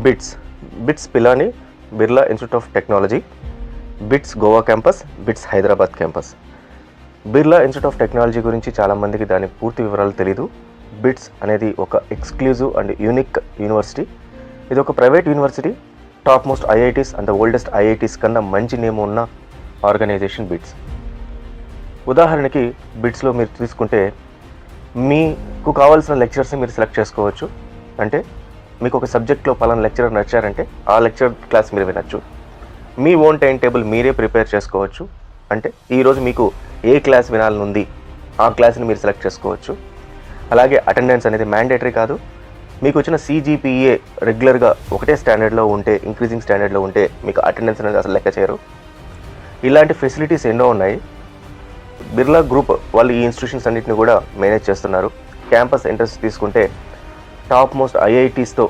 Bits bits Pilani Birla institute of technology, bits Goa campus, bits Hyderabad campus. Birla institute of technology గురించి చాలామందికి దాని పూర్తి వివరాలు తెలీదు. బిట్స్ అనేది ఒక ఎక్స్క్లూజివ్ అండ్ యూనిక్ యూనివర్సిటీ. ఇది ఒక private university. Top most IITs and the oldest IITs కన్నా మంచి నేమ్ ఉన్న ఆర్గనైజేషన్ బిట్స్. ఉదాహరణకి బిట్స్లో మీరు తీసుకుంటే మీకు కావాల్సిన లెక్చరర్స్ని మీరు సెలెక్ట్ చేసుకోవచ్చు. అంటే మీకు ఒక సబ్జెక్ట్లో పలానా లెక్చరర్ నచ్చారంటే ఆ లెక్చరర్ క్లాస్ మీరు వినొచ్చు. మీ ఓన్ టైం టేబుల్ మీరే ప్రిపేర్ చేసుకోవచ్చు. అంటే ఈరోజు మీకు ఏ క్లాస్ వినాలనుంది ఆ క్లాస్ని మీరు సెలెక్ట్ చేసుకోవచ్చు. అలాగే అటెండెన్స్ అనేది మ్యాండేటరీ కాదు. మీకు వచ్చిన CGPA రెగ్యులర్గా ఒకటే స్టాండర్డ్లో ఉంటే, ఇంక్రీజింగ్ స్టాండర్డ్లో ఉంటే మీకు అటెండెన్స్ అనేది అసలు లెక్క చేయరు. ఇలాంటి ఫెసిలిటీస్ ఎన్నో ఉన్నాయి. బిర్లా గ్రూప్ వాళ్ళు ఈ ఇన్స్టిట్యూషన్స్ అన్నింటిని కూడా మేనేజ్ చేస్తున్నారు. క్యాంపస్ ఎంట్రన్స్ తీసుకుంటే టాప్ మోస్ట్ ఐఐటీస్తో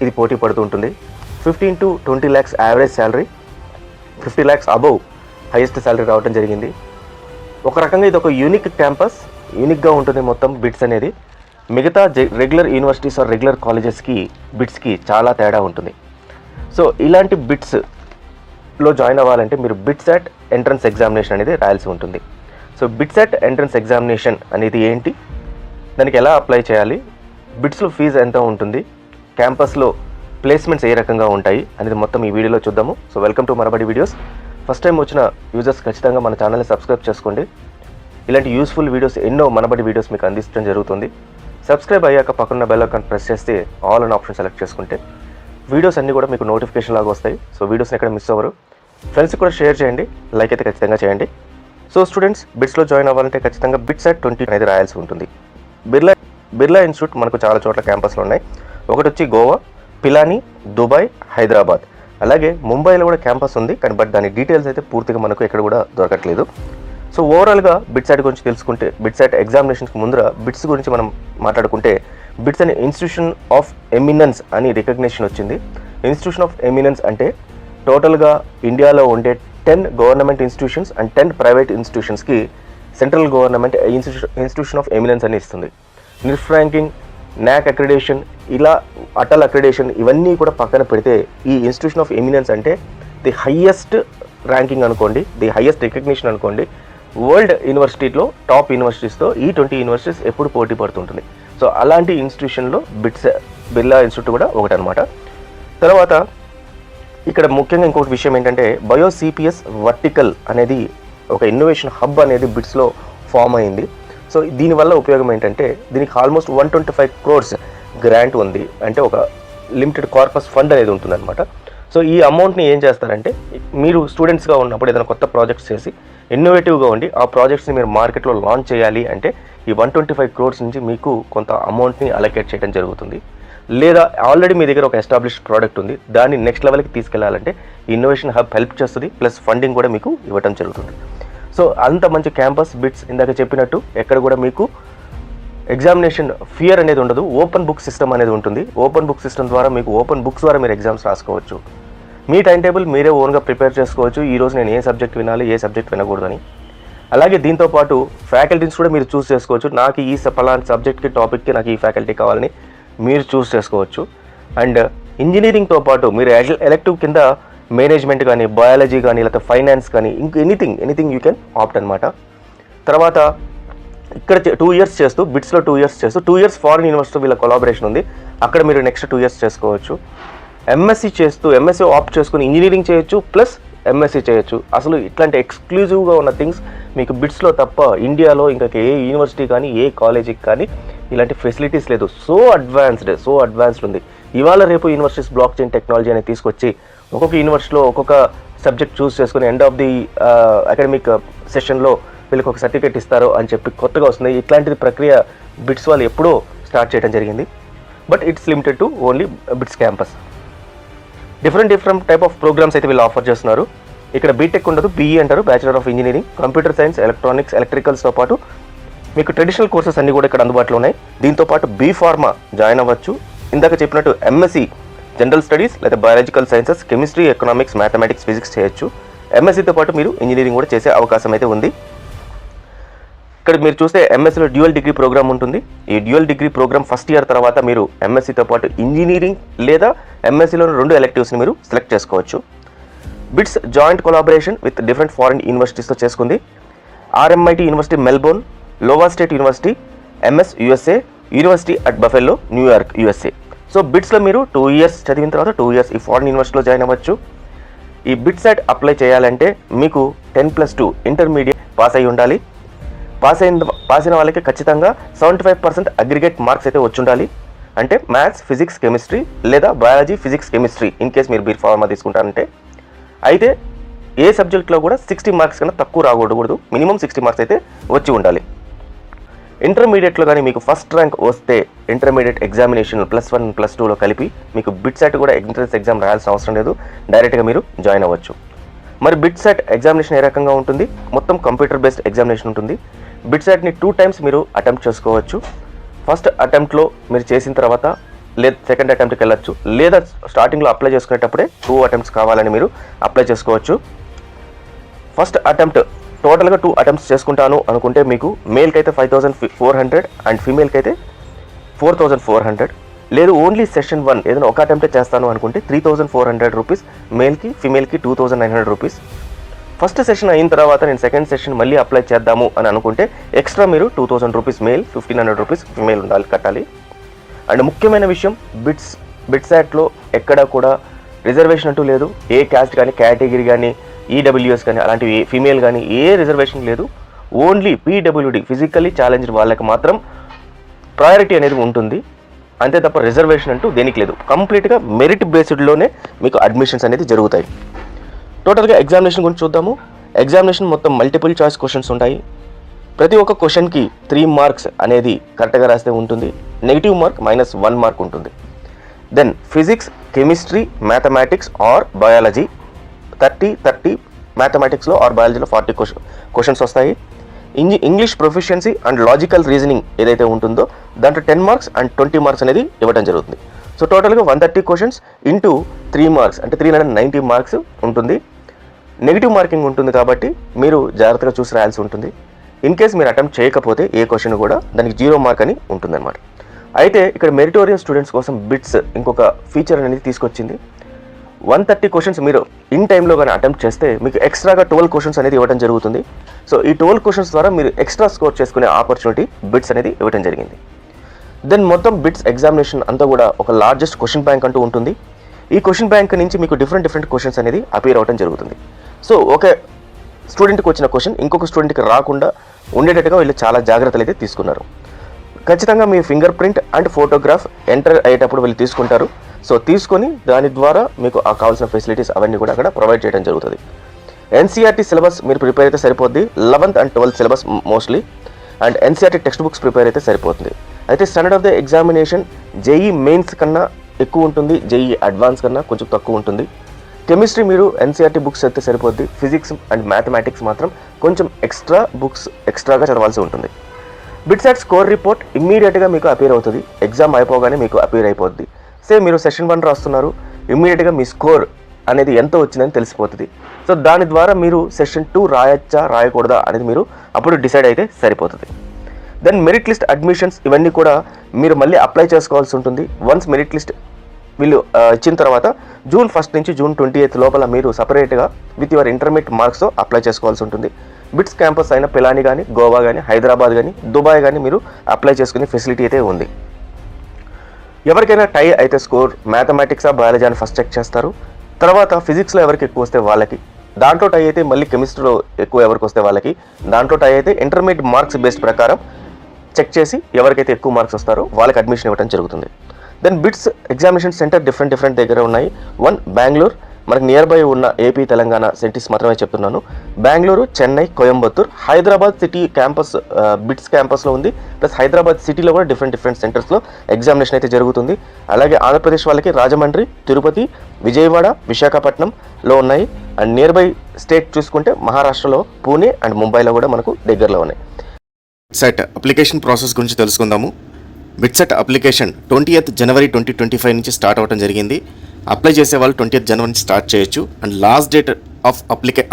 ఇది పోటీ పడుతూ ఉంటుంది. 15 to 20 lakhs average salary, 50 lakhs above highest salary రావడం జరిగింది. ఒక రకంగా ఇది ఒక యూనిక్ క్యాంపస్, యూనిక్గా ఉంటుంది మొత్తం బిట్స్ అనేది. మిగతా రెగ్యులర్ యూనివర్సిటీస్ ఆర్ రెగ్యులర్ కాలేజెస్కి బిట్స్కి చాలా తేడా ఉంటుంది. సో ఇలాంటి బిట్స్లో జాయిన్ అవ్వాలంటే మీరు బిట్సాట్ ఎంట్రన్స్ ఎగ్జామినేషన్ అనేది రాయాల్సి ఉంటుంది. సో బిట్సాట్ ఎంట్రన్స్ ఎగ్జామినేషన్ అనేది ఏంటి, దానికి ఎలా అప్లై చేయాలి, బిట్స్లో ఫీజు ఎంత ఉంటుంది, క్యాంపస్లో ప్లేస్మెంట్స్ ఏ రకంగా ఉంటాయి అనేది మొత్తం ఈ వీడియోలో చూద్దాము. So welcome to Manabadi videos. First time వచ్చిన యూజర్స్ ఖచ్చితంగా మన ఛానల్ని సబ్స్క్రైబ్ చేసుకోండి. ఇలాంటి యూస్ఫుల్ వీడియోస్ ఎన్నో మనబడి వీడియోస్ మీకు అందించడం జరుగుతుంది. సబ్స్క్రైబ్ అయ్యాక పక్కన బెల్ ఐకాన్ ప్రెస్ చేస్తే ఆల్ అనే ఆప్షన్ సెలెక్ట్ చేసుకుంటే వీడియోస్ అన్నీ కూడా మీకు నోటిఫికేషన్ లాగా వస్తాయి. సో వీడియోస్ని ఎక్కడ మిస్ అవ్వరు. ఫ్రెండ్స్కి కూడా షేర్ చేయండి, లైక్ అయితే ఖచ్చితంగా చేయండి. సో స్టూడెంట్స్ బిట్స్లో జాయిన్ అవ్వాలంటే ఖచ్చితంగా బిట్సాట్ 20 అనేది రాయాల్సి ఉంటుంది. బిర్లా ఇన్స్టిట్యూట్ మనకు చాలా చోట్ల క్యాంపస్లు ఉన్నాయి. ఒకటి వచ్చి గోవా, పిలాని, దుబాయ్, హైదరాబాద్. అలాగే ముంబైలో కూడా క్యాంపస్ ఉంది, కానీ బట్ దాని డీటెయిల్స్ అయితే పూర్తిగా మనకు ఎక్కడ కూడా దొరకట్లేదు. సో ఓవరాల్గా బిట్సాట్ గురించి తెలుసుకుంటే, బిట్సాట్ ఎగ్జామినేషన్స్కి ముందర బిట్స్ గురించి మనం మాట్లాడుకుంటే, బిట్స్ అనే ఇన్స్టిట్యూషన్ ఆఫ్ ఎమినెన్స్ అని రికగ్నిషన్ వచ్చింది. ఇన్స్టిట్యూషన్ ఆఫ్ ఎమినెన్స్ అంటే టోటల్గా ఇండియాలో ఉండే 10 గవర్నమెంట్ ఇన్స్టిట్యూషన్స్ అండ్ 10 ప్రైవేట్ ఇన్స్టిట్యూషన్స్కి central government institution of eminence అని ఇస్తుంది. నిఫ్ట్ ర్యాంకింగ్, NAAC అక్రిడేషన్, ఇలా అటల్ అక్రిడేషన్ ఇవన్నీ కూడా పక్కన పెడితే ఈ ఇన్స్టిట్యూషన్ ఆఫ్ ఎమినెన్స్ అంటే ది హయ్యెస్ట్ ర్యాంకింగ్ అనుకోండి, ది హయ్యెస్ట్ రికగ్నిషన్ అనుకోండి. వరల్డ్ యూనివర్సిటీలో టాప్ యూనివర్సిటీస్తో ఈ 20 యూనివర్సిటీస్ ఎప్పుడు పోటీ పడుతుంటుంది. సో అలాంటి ఇన్స్టిట్యూషన్లో బిర్లా ఇన్స్టిట్యూట్ కూడా ఒకటి అనమాట. తర్వాత ఇక్కడ ముఖ్యంగా ఇంకొక విషయం ఏంటంటే, BioCPS వర్టికల్ అనేది ఒక ఇన్నోవేషన్ హబ్ అనేది బిట్స్లో ఫామ్ అయింది. సో దీనివల్ల ఉపయోగం ఏంటంటే, దీనికి ఆల్మోస్ట్ 125 crores గ్రాంట్ ఉంది. అంటే ఒక లిమిటెడ్ కార్పస్ ఫండ్ అనేది ఉంటుందన్నమాట. సో ఈ అమౌంట్ని ఏం చేస్తారంటే, మీరు స్టూడెంట్స్గా ఉన్నప్పుడు ఏదైనా కొత్త ప్రాజెక్ట్స్ చేసి ఇన్నోవేటివ్గా ఉండి ఆ ప్రాజెక్ట్స్ని మీరు మార్కెట్లో లాంచ్ చేయాలి అంటే ఈ 125 crores నుంచి మీకు కొంత అమౌంట్ని అలొకేట్ చేయడం జరుగుతుంది. లేదా ఆల్రెడీ మీ దగ్గర ఒక ఎస్టాబ్లిష్డ్ ప్రోడక్ట్ ఉంది, దాన్ని నెక్స్ట్ లెవెల్కి తీసుకెళ్లాలంటే ఇన్నోవేషన్ హబ్ హెల్ప్ చేస్తుంది, ప్లస్ ఫండింగ్ కూడా మీకు ఇవ్వడం జరుగుతుంది. సో అంత మంచి క్యాంపస్ బిట్స్. ఇందాక చెప్పినట్టు ఎక్కడ కూడా మీకు ఎగ్జామినేషన్ ఫియర్ అనేది ఉండదు. ఓపెన్ బుక్ సిస్టమ్ అనేది ఉంటుంది. ఓపెన్ బుక్ సిస్టమ్ ద్వారా మీకు ఓపెన్ బుక్స్ ద్వారా మీరు ఎగ్జామ్స్ రాసుకోవచ్చు. మీ టైం టేబుల్ మీరే ఓన్గా ప్రిపేర్ చేసుకోవచ్చు. ఈరోజు నేను ఏ సబ్జెక్ట్ వినాలి, ఏ సబ్జెక్ట్ వినకూడదని. అలాగే దీంతోపాటు ఫ్యాకల్టీస్ కూడా మీరు చూస్ చేసుకోవచ్చు. నాకు ఈ పలానా సబ్జెక్ట్కి, టాపిక్కి నాకు ఈ ఫ్యాకల్టీ కావాలని మీరు చూస్ చేసుకోవచ్చు. అండ్ ఇంజనీరింగ్తో పాటు మీరు ఎలెక్టివ్ కింద మేనేజ్మెంట్ కానీ, బయాలజీ కానీ, లేకపోతే ఫైనాన్స్ కానీ, ఇంక ఎనీథింగ్ యూ కెన్ ఆప్ట్ అనమాట. తర్వాత ఇక్కడ 2 years చేస్తూ బిట్స్లో 2 years చేస్తూ 2 years ఫారిన్ యూనివర్సిటీ వీళ్ళ కొలాబరేషన్ ఉంది, అక్కడ మీరు నెక్స్ట్ 2 years చేసుకోవచ్చు. ఎంఎస్సీ ఆప్ట్ చేసుకుని ఇంజనీరింగ్ చేయొచ్చు, ప్లస్ ఎంఎస్సీ చేయొచ్చు. అసలు ఇట్లాంటి ఎక్స్క్లూజివ్గా ఉన్న థింగ్స్ మీకు బిట్స్లో తప్ప ఇండియాలో ఇంకా ఏ యూనివర్సిటీ కానీ, ఏ కాలేజీకి కానీ ఇలాంటి ఫెసిలిటీస్ లేదు. సో అడ్వాన్స్డ్ ఉంది. ఇవాళ రేపు యూనివర్సిటీస్ బ్లాక్ చైన్ టెక్నాలజీ అనేది తీసుకొచ్చి ఒక్కొక్క యూనివర్సిటీలో ఒక్కొక్క సబ్జెక్ట్ చూస్ చేసుకుని ఎండ్ ఆఫ్ ది అకాడమిక్ సెషన్లో వీళ్ళకి ఒక సర్టిఫికేట్ ఇస్తారు అని చెప్పి కొత్తగా వస్తుంది. ఇట్లాంటిది ప్రక్రియ బిట్స్ వాళ్ళు ఎప్పుడో స్టార్ట్ చేయడం జరిగింది. But it's limited to only BITS campus. Different type of programmes అయితే వీళ్ళు ఆఫర్ చేస్తున్నారు. ఇక్కడ బీటెక్ ఉండదు, BE అంటారు, bachelor of engineering, computer science, electronics, ఎలక్ట్రికల్స్తో పాటు మీకు ట్రెడిషనల్ కోర్సెస్ అన్నీ కూడా ఇక్కడ అందుబాటులో ఉన్నాయి. దీంతోపాటు B.Pharma జాయిన్ అవ్వచ్చు. ఇందాక చెప్పినట్టు MSc జనరల్ స్టడీస్ లేదా biological sciences, chemistry, economics, mathematics, physics చేయొచ్చు. MScతో పాటు మీరు ఇంజనీరింగ్ కూడా చేసే అవకాశం అయితే ఉంది. ఇక్కడ మీరు చూస్తే ఎంఎస్సీలో డ్యూయల్ డిగ్రీ ప్రోగ్రామ్ ఉంటుంది. ఈ dual degree program first year తర్వాత మీరు ఎంఎస్సీతో పాటు ఇంజనీరింగ్ లేదా ఎంఎస్సీలో 2 ఎలెక్టివ్స్ని మీరు సెలెక్ట్ చేసుకోవచ్చు. BITS joint collaboration with different foreign యూనివర్సిటీస్తో చేసుకుంది. RMIT university Melbourne, Iowa state university, MS USA, university at Buffalo New York USA. So బిట్స్లో మీరు 2 ఇయర్స్ చదివిన తర్వాత 2 ఇయర్స్ ఈ ఫారిన్ యూనివర్సిటీలో జాయిన్ అవ్వచ్చు. ఈ బిట్సెట్ అప్లై చేయాలంటే మీకు 10+2 ఇంటర్మీడియట్ పాస్ అయి ఉండాలి. పాస్ అయిన వాళ్ళకి ఖచ్చితంగా 75% అగ్రిగేట్ మార్క్స్ అయితే వచ్చి ఉండాలి. అంటే మ్యాథ్స్, ఫిజిక్స్, కెమిస్ట్రీ లేదా biology, physics, chemistry in case మీరు బీర్ ఫార్మా తీసుకుంటారంటే. అయితే ఏ సబ్జెక్ట్లో కూడా 60 మార్క్స్ కన్నా తక్కువ రాకూడదు, మినిమం 60 మార్క్స్ అయితే వచ్చి ఉండాలి. ఇంటర్మీడియట్లో కానీ మీకు ఫస్ట్ ర్యాంక్ వస్తే ఇంటర్మీడియట్ ఎగ్జామినేషన్ +1 +2లో కలిపి మీకు బిట్సెట్ కూడా ఎంట్రన్స్ ఎగ్జామ్ రాయాల్సిన అవసరం లేదు, డైరెక్ట్గా మీరు జాయిన్ అవ్వచ్చు. మరి బిట్సెట్ ఎగ్జామినేషన్ ఏ రకంగా ఉంటుంది? మొత్తం కంప్యూటర్ బేస్డ్ ఎగ్జామినేషన్ ఉంటుంది. బిట్సెట్ని 2 టైమ్స్ మీరు అటెంప్ట్ చేసుకోవచ్చు. ఫస్ట్ అటెంప్ట్లో మీరు చేసిన తర్వాత లేదా సెకండ్ అటెంప్ట్కి వెళ్ళచ్చు, లేదా స్టార్టింగ్లో అప్లై చేసుకునేటప్పుడే 2 అటెంప్ట్స్ కావాలని మీరు అప్లై చేసుకోవచ్చు. ఫస్ట్ అటెంప్ట్ టోటల్గా 2 అటెంప్ట్స్ చేసుకుంటాను అనుకుంటే మీకు మేల్కి అయితే 5400 అండ్ ఫీమేల్కి అయితే 4400. లేదు ఓన్లీ సెషన్ 1 ఏదైనా ఒక అటెంప్టే చేస్తాను అనుకుంటే 3400 రూపీస్ మేల్కి, ఫీమేల్కి 2900 రూపీస్. ఫస్ట్ సెషన్ అయిన తర్వాత నేను సెకండ్ సెషన్ మళ్ళీ అప్లై చేద్దాము అని అనుకుంటే ఎక్స్ట్రా మీరు 2000 రూపీస్ మేల్, 1500 రూపీస్ ఫీమేల్ కట్టాలి. అండ్ ముఖ్యమైన విషయం, బిట్సాట్లో ఎక్కడ కూడా రిజర్వేషన్ అంటూ లేదు. ఏ క్యాస్ట్ కానీ, కేటగిరీ కానీ, EWS కానీ అలాంటివి ఫీమేల్ కానీ ఏ రిజర్వేషన్ లేదు. ఓన్లీ PWD ఫిజికల్లీ ఛాలెంజ్డ్ వాళ్ళకి మాత్రం ప్రయారిటీ అనేది ఉంటుంది, అంతే తప్ప రిజర్వేషన్ అంటూ దేనికి లేదు. కంప్లీట్గా మెరిట్ బేస్డ్లోనే మీకు అడ్మిషన్స్ అనేది జరుగుతాయి. టోటల్గా ఎగ్జామినేషన్ గురించి చూద్దాము. ఎగ్జామినేషన్ మొత్తం మల్టిపుల్ చాయిస్ క్వశ్చన్స్ ఉంటాయి. ప్రతి ఒక్క క్వశ్చన్కి 3 మార్క్స్ అనేది కరెక్ట్గా రాస్తే ఉంటుంది. నెగిటివ్ మార్క్ -1 మార్క్ ఉంటుంది. Then physics, chemistry, mathematics or biology 30 మ్యాథమెటిక్స్లో ఆర్ బయాలజీలో 40 క్వశ్చన్స్ వస్తాయి. English proficiency and logical reasoning ఏదైతే ఉంటుందో దాంట్లో 10 మార్క్స్ అండ్ 20 మార్క్స్ అనేది ఇవ్వడం జరుగుతుంది. సో టోటల్గా 130 క్వశ్చన్స్ ఇంటూ 3 మార్క్స్ అంటే 390 మార్క్స్ ఉంటుంది. నెగిటివ్ మార్కింగ్ ఉంటుంది కాబట్టి మీరు జాగ్రత్తగా చూసి రాయాల్సి ఉంటుంది. ఇన్ కేస్ మీరు అటెంప్ట్ చేయకపోతే ఏ క్వశ్చన్ కూడా దానికి 0 మార్క్ అని ఉంటుందన్నమాట. అయితే ఇక్కడ మెరిటోరియస్ స్టూడెంట్స్ కోసం బిట్స్ ఇంకొక ఫీచర్ అనేది తీసుకొచ్చింది. 130 క్వశ్చన్స్ మీరు ఇన్ టైంలో కానీ అటెంప్ట్ చేస్తే మీకు ఎక్స్ట్రాగా 12 క్వశ్చన్స్ అనేది ఇవ్వడం జరుగుతుంది. సో ఈ 12 క్వశ్చన్స్ ద్వారా మీరు ఎక్స్ట్రా స్కోర్ చేసుకునే ఆపర్చునిటీ బిట్స్ అనేది ఇవ్వడం జరిగింది. దెన్ మొత్తం బిట్స్ ఎగ్జామినేషన్ అంతా కూడా ఒక లార్జెస్ట్ క్వశ్చన్ బ్యాంక్ అంటూ ఉంటుంది. ఈ క్వశ్చన్ బ్యాంక్ నుంచి మీకు డిఫరెంట్ క్వశ్చన్స్ అనేది అపీర్ అవ్వడం జరుగుతుంది. సో ఒక స్టూడెంట్కి వచ్చిన క్వశ్చన్ ఇంకొక స్టూడెంట్కి రాకుండా ఉండేటట్టుగా వీళ్ళు చాలా జాగ్రత్తలు అయితే తీసుకున్నారు. ఖచ్చితంగా మీ fingerprint and photograph enter అయ్యేటప్పుడు వీళ్ళు తీసుకుంటారు. సో తీసుకొని దాని ద్వారా మీకు కావాల్సిన ఫెసిలిటీస్ అవన్నీ కూడా అక్కడ ప్రొవైడ్ చేయడం జరుగుతుంది. NCERT సిలబస్ మీరు ప్రిపేర్ అయితే సరిపోద్ది. 11th and 12th syllabus mostly and NCERT text books prepare అయితే సరిపోతుంది. అయితే standard of the examination JEE mains కన్నా ఎక్కువ ఉంటుంది, JEE అడ్వాన్స్ కన్నా కొంచెం తక్కువ ఉంటుంది. కెమిస్ట్రీ మీరు NCERT బుక్స్ అయితే సరిపోద్ది. ఫిజిక్స్ అండ్ మ్యాథమెటిక్స్ మాత్రం కొంచెం ఎక్స్ట్రాగా చదవాల్సి ఉంటుంది. బిట్సాట్ స్కోర్ రిపోర్ట్ ఇమ్మీడియట్గా మీకు అపీర్ అవుతుంది. ఎగ్జామ్ అయిపోగానే మీకు అపీర్ అయిపోద్ది. మీరు సెషన్ 1 రాస్తున్నారు, ఇమ్మీడియట్గా మీ స్కోర్ అనేది ఎంత వచ్చిందని తెలిసిపోతుంది. సో దాని ద్వారా మీరు సెషన్ 2 రాయచ్చా రాయకూడదా అనేది మీరు అప్పుడు డిసైడ్ అయితే సరిపోతుంది. దెన్ మెరిట్ లిస్ట్ అడ్మిషన్స్ ఇవన్నీ కూడా మీరు మళ్ళీ అప్లై చేసుకోవాల్సి ఉంటుంది. వన్స్ మెరిట్ లిస్ట్ వీళ్ళు ఇచ్చిన తర్వాత June 1 నుంచి June 28 లోపల మీరు సపరేట్గా విత్ యువర్ ఇంటర్మీడియట్ మార్క్స్తో అప్లై చేసుకోవాల్సి ఉంటుంది. బిట్స్ క్యాంపస్ అయిన పిలాని కానీ, గోవా కానీ, హైదరాబాద్ కానీ, దుబాయ్ కానీ మీరు అప్లై చేసుకునే ఫెసిలిటీ అయితే ఉంది. ఎవరికైనా టై అయితే స్కోర్ మ్యాథమెటిక్సా బయాలజీ అని ఫస్ట్ చెక్ చేస్తారు. తర్వాత ఫిజిక్స్లో ఎవరికి ఎక్కువ వస్తే వాళ్ళకి, దాంట్లో టై అయితే మళ్ళీ కెమిస్ట్రీలో ఎక్కువ ఎవరికి వస్తే వాళ్ళకి, దాంట్లో టై అయితే ఇంటర్మీడియట్ మార్క్స్ బేస్డ్ ప్రకారం చెక్ చేసి ఎవరికైతే ఎక్కువ మార్క్స్ వస్తారో వాళ్ళకి అడ్మిషన్ ఇవ్వడం జరుగుతుంది. Then BITS examination centre different దగ్గర ఉన్నాయి. 1 బెంగళూరు, మనకు నియర్ బై ఉన్న ఏపీ తెలంగాణ సిటీస్ మాత్రమే చెప్తున్నాను. Bengaluru, Chennai, Coimbatore, Hyderabad city campus BITS క్యాంపస్లో ఉంది. ప్లస్ హైదరాబాద్ సిటీలో కూడా డిఫరెంట్ సెంటర్స్లో ఎగ్జామినేషన్ అయితే జరుగుతుంది. అలాగే ఆంధ్రప్రదేశ్ వాళ్ళకి రాజమండ్రి, తిరుపతి, విజయవాడ, విశాఖపట్నంలో ఉన్నాయి. అండ్ నియర్ బై స్టేట్ చూసుకుంటే మహారాష్ట్రలో పూణే అండ్ ముంబైలో కూడా మనకు దగ్గరలో ఉన్నాయి. సెట్ అప్లికేషన్ ప్రాసెస్ గురించి తెలుసుకుందాము. బిట్సెట్ అప్లికేషన్ 20th జనవరి 2025 నుంచి స్టార్ట్ అవ్వడం జరిగింది. అప్లై చేసే వాళ్ళు 20th జనవరి నుంచి స్టార్ట్ చేయొచ్చు. And last date of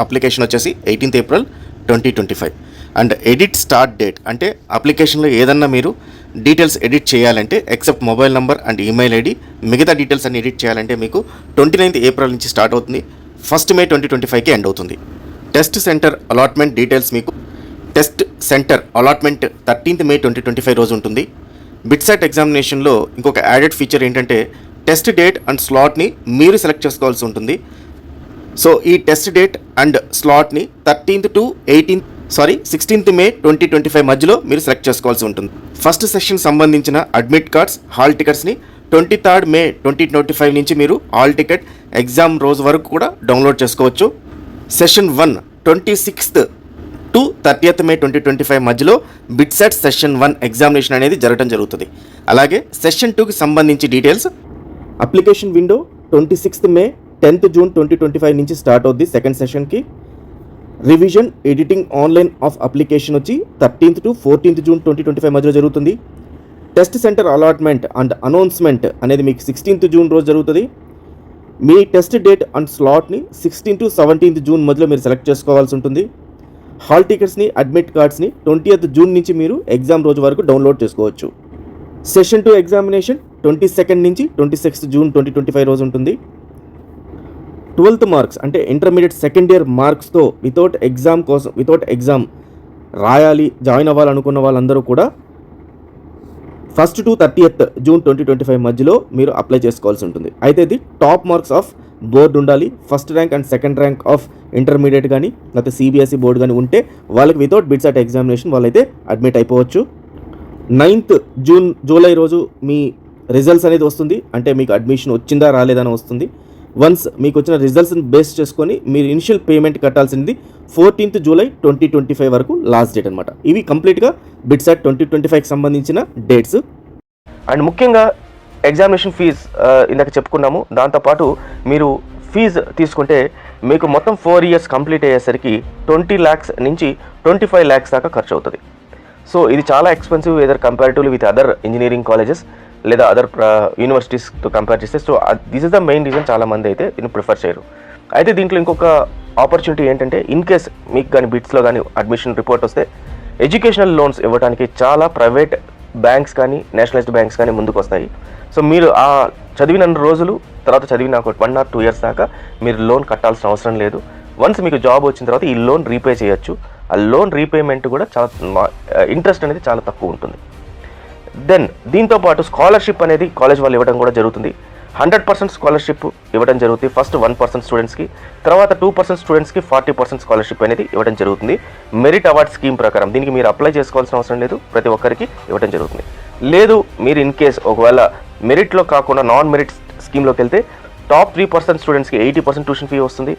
application వచ్చేసి 18th April 2025. And edit start date అంటే అప్లికేషన్లో ఏదన్నా మీరు డీటెయిల్స్ ఎడిట్ చేయాలంటే except mobile number and email ID మిగతా డీటెయిల్స్ అన్ని ఎడిట్ చేయాలంటే మీకు 29th ఏప్రిల్ నుంచి స్టార్ట్ అవుతుంది. 1st May 2025కి ఎండ్ అవుతుంది. టెస్ట్ సెంటర్ అలాట్మెంట్ డీటెయిల్స్ మీకు test centre allotment 13th May 2025 రోజు ఉంటుంది. బిట్సాట్ ఎగ్జామినేషన్లో ఇంకొక యాడెడ్ ఫీచర్ ఏంటంటే టెస్ట్ డేట్ అండ్ స్లాట్ని మీరు సెలెక్ట్ చేసుకోవాల్సి ఉంటుంది. సో ఈ టెస్ట్ డేట్ అండ్ స్లాట్ని 16th May 2025 మధ్యలో మీరు సెలెక్ట్ చేసుకోవాల్సి ఉంటుంది. ఫస్ట్ సెషన్ సంబంధించిన అడ్మిట్ కార్డ్స్, హాల్ టికెట్స్ని 23rd May 2025 నుంచి మీరు హాల్ టికెట్ ఎగ్జామ్ రోజు వరకు కూడా డౌన్లోడ్ చేసుకోవచ్చు. Session 1 26th to 30th May 2025 మధ్యలో బిట్సాట్ సెషన్ 1 ఎగ్జామినేషన్ అనేది జరగడం జరుగుతుంది. అలాగే సెషన్ 2కి సంబంధించి details application window 26th May 10th June 2025 నుంచి స్టార్ట్ అవుద్ది. సెకండ్ సెషన్కి revision editing online of application వచ్చి 13th to 14th June 2025 మధ్యలో జరుగుతుంది. Test centre allotment and announcement అనేది మీకు 16th June రోజు జరుగుతుంది. మీ టెస్ట్ డేట్ అండ్ స్లాట్ని 16th to 17th June మధ్యలో మీరు సెలెక్ట్ చేసుకోవాల్సి ఉంటుంది. హాల్ టికెట్స్ని, అడ్మిట్ కార్డ్స్ని 20th June నుంచి మీరు ఎగ్జామ్ రోజు వరకు డౌన్లోడ్ చేసుకోవచ్చు. సెషన్ 2 ఎగ్జామినేషన్ 22nd నుంచి 26th June 2025 రోజు ఉంటుంది. 12th మార్క్స్ అంటే ఇంటర్మీడియట్ సెకండ్ ఇయర్ మార్క్స్తో వితౌట్ ఎగ్జామ్ రాయాలి, జాయిన్ అవ్వాలనుకున్న వాళ్ళందరూ కూడా 1st to 30th June 2025 మధ్యలో మీరు అప్లై చేసుకోవాల్సి ఉంటుంది. అయితే ఇది టాప్ మార్క్స్ ఆఫ్ బోర్డు ఉండాలి. First rank and second rank of intermediate కానీ లేకపోతే CBSE బోర్డు కానీ ఉంటే వాళ్ళకి వితౌట్ బిట్సాట్ ఎగ్జామినేషన్ వాళ్ళైతే అడ్మిట్ అయిపోవచ్చు. 9th జూలై రోజు మీ రిజల్ట్స్ అనేది వస్తుంది. అంటే మీకు అడ్మిషన్ వచ్చిందా రాలేదని వస్తుంది. వన్స్ మీకు వచ్చిన రిజల్ట్స్ని బేస్ చేసుకొని మీరు ఇనిషియల్ పేమెంట్ కట్టాల్సింది 14th July 2025 వరకు లాస్ట్ డేట్ అనమాట. ఇవి కంప్లీట్గా బిట్సాట్ 2025కి సంబంధించిన డేట్స్. అండ్ ముఖ్యంగా ఎగ్జామినేషన్ ఫీజ్ ఇందాక చెప్పుకున్నాము. దాంతోపాటు మీరు ఫీజు తీసుకుంటే మీకు మొత్తం 4 years కంప్లీట్ అయ్యేసరికి 20 lakhs నుంచి 25 lakhs దాకా ఖర్చు అవుతుంది. సో ఇది చాలా expensive either comparatively with other engineering colleges లేదా అదర్ యూనివర్సిటీస్తో కంపేర్ చేస్తే. So this is the main reason చాలామంది అయితే దీన్ని ప్రిఫర్ చేయరు. అయితే దీంట్లో ఇంకొక ఆపర్చునిటీ ఏంటంటే ఇన్ కేస్ మీకు కానీ బిట్స్లో కానీ అడ్మిషన్ రిపోర్ట్ వస్తే ఎడ్యుకేషనల్ లోన్స్ ఇవ్వడానికి చాలా ప్రైవేట్ బ్యాంక్స్ కానీ నేషనలైజ్డ్ బ్యాంక్స్ కానీ ముందుకు వస్తాయి. సో మీరు ఆ చదివిన రోజులు తర్వాత చదివిన ఒక 1 or 2 years దాకా మీరు లోన్ కట్టాల్సిన అవసరం లేదు. వన్స్ మీకు జాబ్ వచ్చిన తర్వాత ఈ లోన్ రీపే చేయొచ్చు. ఆ లోన్ రీపేమెంట్ కూడా చాలా ఇంట్రెస్ట్ అనేది చాలా తక్కువ ఉంటుంది. దెన్ దీంతోపాటు స్కాలర్షిప్ అనేది కాలేజ్ వాళ్ళు ఇవ్వడం కూడా జరుగుతుంది. 100% స్కాలర్షిప్ ఇవ్వడం జరుగుతుంది. ఫస్ట్ 1% స్టూడెంట్స్కి, తర్వాత 2% స్టూడెంట్స్కి 40% స్కాలర్షిప్ అనేది ఇవ్వడం జరుగుతుంది. మెరిట్ అవార్డ్ స్కీమ్ ప్రకారం దీనికి మీరు అప్లై చేసుకోవాల్సిన అవసరం లేదు, ప్రతి ఒక్కరికి ఇవ్వడం జరుగుతుంది. లేదు మీరు ఇన్ కేస్ ఒకవేళ మెరిట్లో కాకుండా నాన్ మెరిట్ స్కీమ్లోకి వెళ్తే టాప్ 3% స్టూడెంట్స్కి 80% ట్యూషన్ ఫీ వస్తుంది.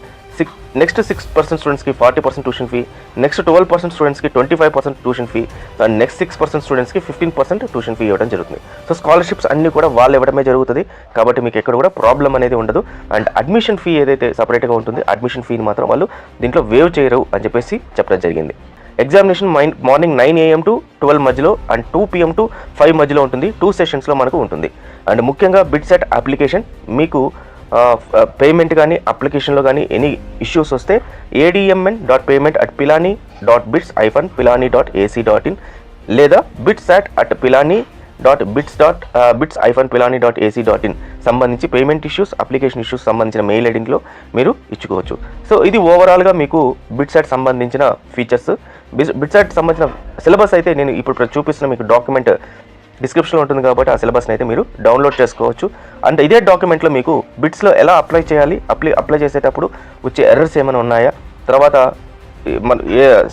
నెక్స్ట్ 6% స్టూడెంట్స్కి 40% ట్యూషన్ ఫీ, నెక్స్ట్ 12% స్టూడెంట్స్కి 25% ట్యూషన్ ఫీ, అండ్ నెక్స్ట్ 6% స్టూడెంట్స్కి 15% ట్యూషన్ ఫీ ఇవ్వడం జరుగుతుంది. సో స్కాలర్షిప్స్ అన్నీ కూడా వాళ్ళు ఇవ్వడమే జరుగుతుంది. కాబట్టి మీకు ఎక్కడ కూడా ప్రాబ్లం అనేది ఉండదు. అండ్ అడ్మిషన్ ఫీ ఏదైతే సపరేట్గా ఉంటుంది, అడ్మిషన్ ఫీని మాత్రం వాళ్ళు దీంట్లో వేవ్ చేయరు అని చెప్పేసి చెప్పడం జరిగింది. ఎగ్జామినేషన్ మార్నింగ్ 9 AM to 12 మధ్యలో అండ్ 2 PM to 5 మధ్యలో ఉంటుంది. 2 sessions మనకు ఉంటుంది. అండ్ ముఖ్యంగా బిట్సాట్ అప్లికేషన్ మీకు పేమెంట్ కానీ అప్లికేషన్లో కానీ ఎనీ ఇష్యూస్ వస్తే admn.payment@pilani.bits-pilani.ac.in లేదా bitsat@pilani.bits-pilani.ac.in సంబంధించి పేమెంట్ ఇష్యూస్, అప్లికేషన్ ఇష్యూస్ సంబంధించిన మెయిల్ ఐడిలో మీరు ఇచ్చుకోవచ్చు. సో ఇది ఓవరాల్గా మీకు బిట్సాట్ సంబంధించిన ఫీచర్స్. బిట్సాట్ సంబంధించిన సిలబస్ అయితే నేను ఇప్పుడు చూపిస్తున్న మీకు డాక్యుమెంట్ డిస్క్రిప్షన్లో ఉంటుంది కాబట్టి ఆ సిలబస్ని అయితే మీరు డౌన్లోడ్ చేసుకోవచ్చు. అండ్ ఇదే డాక్యుమెంట్లో మీకు బిట్స్లో ఎలా అప్లై చేయాలి, అప్లై చేసేటప్పుడు వచ్చే ఎర్రర్స్ ఏమైనా ఉన్నాయా, తర్వాత మన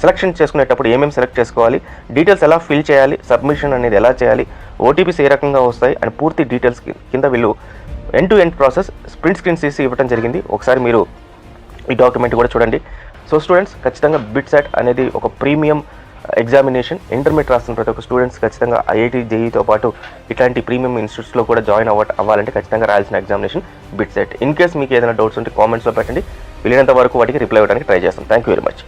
సెలెక్షన్ చేసుకునేటప్పుడు ఏమేమి సెలెక్ట్ చేసుకోవాలి, డీటెయిల్స్ ఎలా ఫిల్ చేయాలి, సబ్మిషన్ అనేది ఎలా చేయాలి, ఓటీపీస్ ఏ రకంగా వస్తాయి అండ్ పూర్తి డీటెయిల్స్ కింద వీళ్ళు end to end process print screens తీసి ఇవ్వడం జరిగింది. ఒకసారి మీరు ఈ డాక్యుమెంట్ కూడా చూడండి. సో స్టూడెంట్స్ ఖచ్చితంగా బిట్సాట్ అనేది ఒక ప్రీమియం ఎగ్జామినేషన్. ఇంటర్మీడియట్ రాస్తున్న ప్రతి ఒక్క స్టూడెంట్స్ ఖచ్చితంగా IIT JEEతో పాటు ఇట్లాంటి ప్రీమియం ఇన్స్టిట్యూట్స్లో కూడా జాయిన్ అవ్వాలంటే ఖచ్చితంగా రాయాల్సిన ఎగ్జామినేషన్ బిట్సాట్. ఇన్ కేస్ మీకు ఏదైనా డౌట్స్ ఉంటే కామెంట్స్లో పెట్టండి. వీలైనంత వరకు వాటికి రిప్లై ఇవ్వడానికి ట్రై చేస్తాం. Thank you very much.